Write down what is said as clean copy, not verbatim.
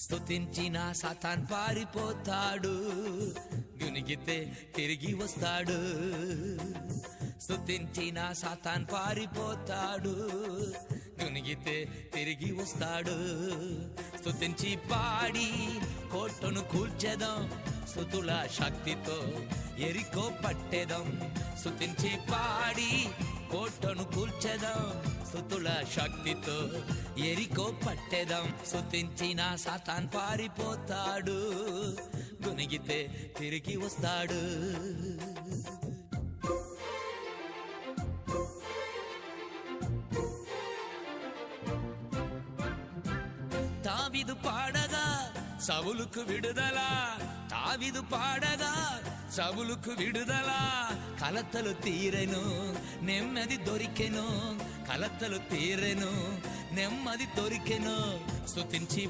స్తుతించిన సాతాన్ పారిపోతాడు, గునిగితే తిరిగి వస్తాడు. స్తుతించిన సాతాన్ పారిపోతాడు, గునిగితే తిరిగి వస్తాడు. స్తుతించి పాడి కోటను కూల్చెదం, స్తుతుల శక్తితో ఎరికో పట్టెదం. స్తుతించి పాడి కోటను కూల్చెదం, స్తుతుల శక్తితో ఎరికో పట్టెదం. స్తుతించిన సాతాన్ పారిపోతాడు, గునిగితే తిరిగి వస్తాడు. దావీదు పాడగా సౌలుకు విడుదల, దావీదు పాడగా సౌలుకు విడుదల. కలతలు తీరెను, నెమ్మది దొరికెను, కలతలు తీరెను, నెమ్మది దొరికెను. స్తుతించి